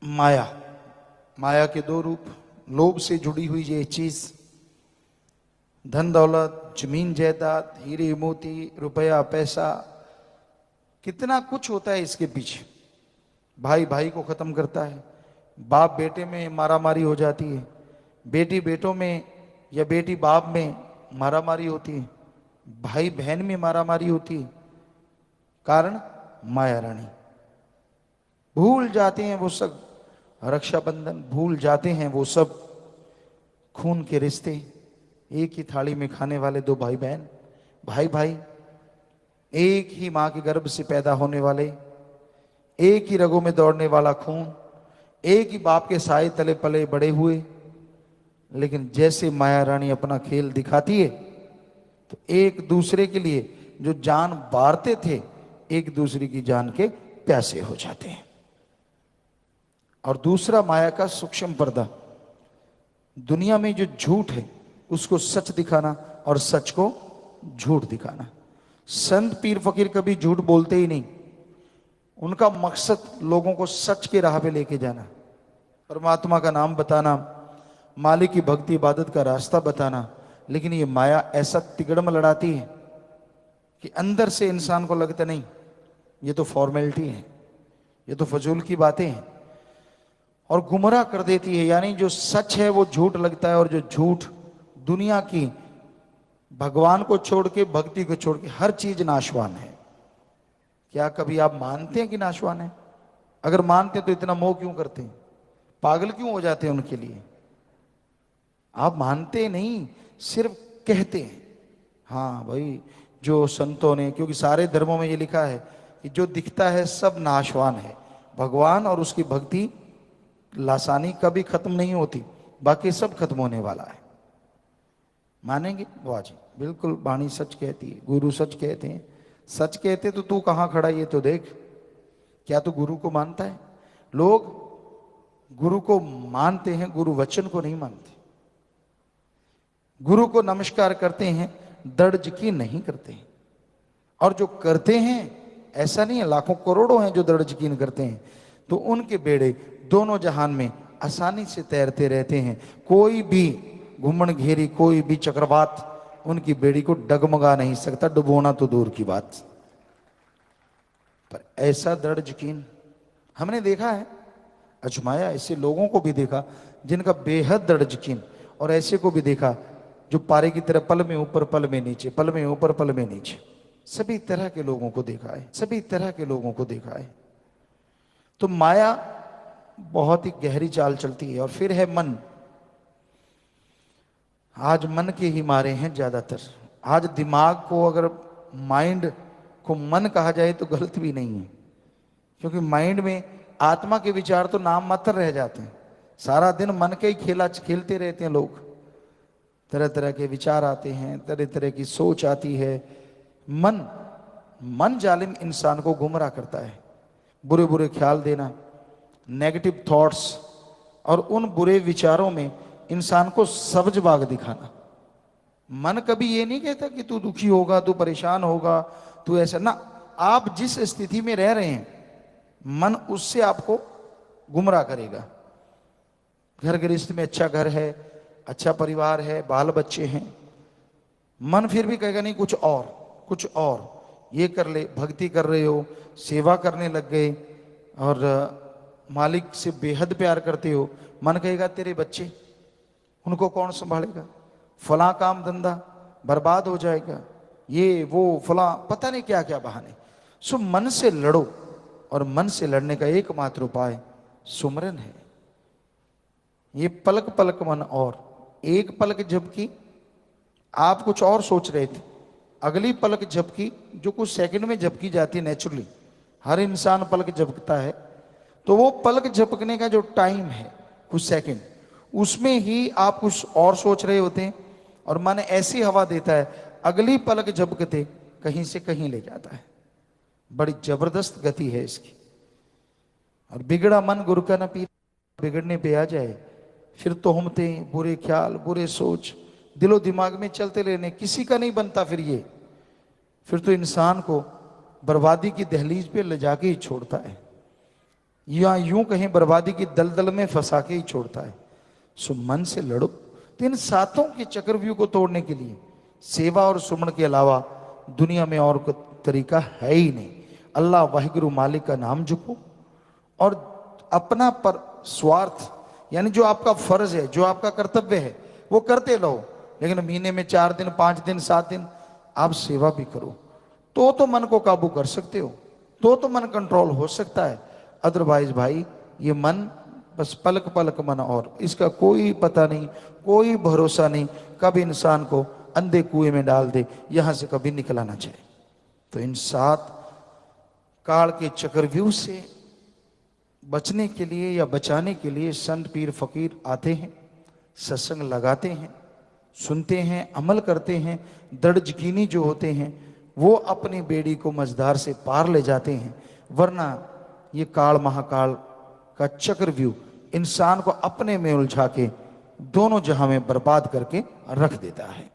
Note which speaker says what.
Speaker 1: माया, माया के दो रूप। लोभ से जुड़ी हुई ये चीज, धन दौलत, जमीन जायदाद, हीरे मोती, रुपया पैसा, कितना कुछ होता है इसके पीछे। भाई भाई को खत्म करता है, बाप बेटे में मारामारी हो जाती है, बेटी बेटों में या बेटी बाप में मारामारी होती है, भाई बहन में मारामारी होती है। कारण माया रानी। भूल जाते हैं वो सब रक्षाबंधन, भूल जाते हैं वो सब खून के रिश्ते। एक ही थाली में खाने वाले दो भाई बहन, भाई भाई, एक ही मां के गर्भ से पैदा होने वाले, एक ही रगों में दौड़ने वाला खून, एक ही बाप के साए तले पले बड़े हुए। लेकिन जैसे माया रानी अपना खेल दिखाती है तो एक दूसरे के लिए जो जान बारते थे, एक दूसरे की जान के प्यासे हो जाते हैं। और दूसरा माया का सूक्ष्म पर्दा, दुनिया में जो झूठ है उसको सच दिखाना और सच को झूठ दिखाना। संत पीर फकीर कभी झूठ बोलते ही नहीं, उनका मकसद लोगों को सच के राह पे लेके जाना, परमात्मा का नाम बताना, मालिक की भक्ति इबादत का रास्ता बताना। लेकिन ये माया ऐसा तिगड़म लड़ाती है कि अंदर से इंसान को लगता नहीं ये तो फॉर्मेलिटी है, ये तो फजूल की बातें हैं, और गुमराह कर देती है। यानी जो सच है वो झूठ लगता है, और जो झूठ दुनिया की, भगवान को छोड़ के, भक्ति को छोड़ के, हर चीज नाशवान है। क्या कभी आप मानते हैं कि नाशवान है? अगर मानते हैं तो इतना मोह क्यों करते हैं, पागल क्यों हो जाते हैं उनके लिए? आप मानते नहीं, सिर्फ कहते हैं। हाँ भाई, जो संतों ने, क्योंकि सारे धर्मों में ये लिखा है कि जो दिखता है सब नाशवान है, भगवान और उसकी भक्ति लासानी कभी खत्म नहीं होती, बाकी सब खत्म होने वाला है। मानेंगे? वाह जी, बिल्कुल वाणी सच कहती है, गुरु सच कहते हैं। सच कहते तो तू कहां खड़ा ये तो देख। क्या तू गुरु को मानता है? लोग गुरु को मानते हैं, गुरु वचन को नहीं मानते। गुरु को नमस्कार करते हैं, दर्ज की नहीं करते हैं। और जो करते हैं, ऐसा नहीं है, लाखों करोड़ों हैं जो दर्ज यकीन करते हैं, तो उनके बेड़े दोनों जहान में आसानी से तैरते रहते हैं। कोई भी घुमन घेरी, कोई भी चक्रवात उनकी बेड़ी को डगमगा नहीं सकता, डुबोना तो दूर की बात। पर ऐसा दृढ़ यकीन हमने देखा है, अजमाया, ऐसे लोगों को भी देखा जिनका बेहद दृढ़ यकीन, और ऐसे को भी देखा जो पारे की तरह पल में ऊपर पल में नीचे, पल में ऊपर पल में नीचे। सभी तरह के लोगों को देखा है, सभी तरह के लोगों को देखा है। तो माया बहुत ही गहरी चाल चलती है। और फिर है मन। आज मन के ही मारे हैं ज्यादातर। आज दिमाग को अगर माइंड को मन कहा जाए तो गलत भी नहीं है, क्योंकि माइंड में आत्मा के विचार तो नाम मात्र रह जाते हैं। सारा दिन मन के ही खेला खेलते रहते हैं लोग, तरह तरह के विचार आते हैं, तरह तरह की सोच आती है। मन जालिम इंसान को गुमराह करता है। बुरे बुरे ख्याल देना, नेगेटिव थॉट्स, और उन बुरे विचारों में इंसान को सब्ज बाग दिखाना। मन कभी ये नहीं कहता कि तू दुखी होगा, तू परेशान होगा, तू ऐसा ना। आप जिस स्थिति में रह रहे हैं, मन उससे आपको गुमराह करेगा। घर गृहस्थ में अच्छा घर है, अच्छा परिवार है, बाल बच्चे हैं, मन फिर भी कहेगा नहीं कुछ और, कुछ और ये कर ले। भक्ति कर रहे हो, सेवा करने लग गए और मालिक से बेहद प्यार करते हो, मन कहेगा तेरे बच्चे, उनको कौन संभालेगा, फला काम धंधा बर्बाद हो जाएगा, ये वो फला, पता नहीं क्या क्या बहाने। सो मन से लड़ो, और मन से लड़ने का एकमात्र उपाय सुमरन है। ये पलक पलक मन, और एक पलक झपकी आप कुछ और सोच रहे थे, अगली पलक झपकी जो कुछ सेकंड में झपकी जाती है नेचुरली, हर इंसान पलक झपकता है, तो वो पलक झपकने का जो टाइम है कुछ सेकंड, उसमें ही आप कुछ और सोच रहे होते हैं, और मन ऐसी हवा देता है, अगली पलक झपकते कहीं से कहीं ले जाता है। बड़ी जबरदस्त गति है इसकी। और बिगड़ा मन गुरु का न पीर, बिगड़ने पे आ जाए फिर तोहमते, बुरे ख्याल, बुरे सोच दिलो दिमाग में चलते रहने, किसी का नहीं बनता फिर ये। फिर तो इंसान को बर्बादी की दहलीज पे ले जाके ही छोड़ता है। या यूं कहीं बर्बादी की दलदल में फंसा के ही छोड़ता है। सो मन से लड़ो। तो इन सातों के चक्रव्यूह को तोड़ने के लिए सेवा और सुमन के अलावा दुनिया में और कोई तरीका है ही नहीं। अल्लाह वाहिगुरु मालिक का नाम जपो और अपना पर स्वार्थ यानी जो आपका फर्ज है, जो आपका कर्तव्य है, वो करते रहो। लेकिन महीने में 4 दिन, 5 दिन, 7 दिन आप सेवा भी करो, तो मन को काबू कर सकते हो, तो मन कंट्रोल हो सकता है। अदरवाइज भाई ये मन बस पलक पलक मन, और इसका कोई पता नहीं, कोई भरोसा नहीं, कब इंसान को अंधे कुएं में डाल दे, यहां से कभी निकला ना जाए। तो इन 7 काल के चक्रव्यूह से बचने के लिए या बचाने के लिए संत पीर फकीर आते हैं, सत्संग लगाते हैं, सुनते हैं, अमल करते हैं। दृढ़ यकीनी जो होते हैं वो अपनी बेड़ी को मझधार से पार ले जाते हैं। वरना ये काल महाकाल का चक्रव्यूह इंसान को अपने में उलझा के दोनों जहां में बर्बाद करके रख देता है।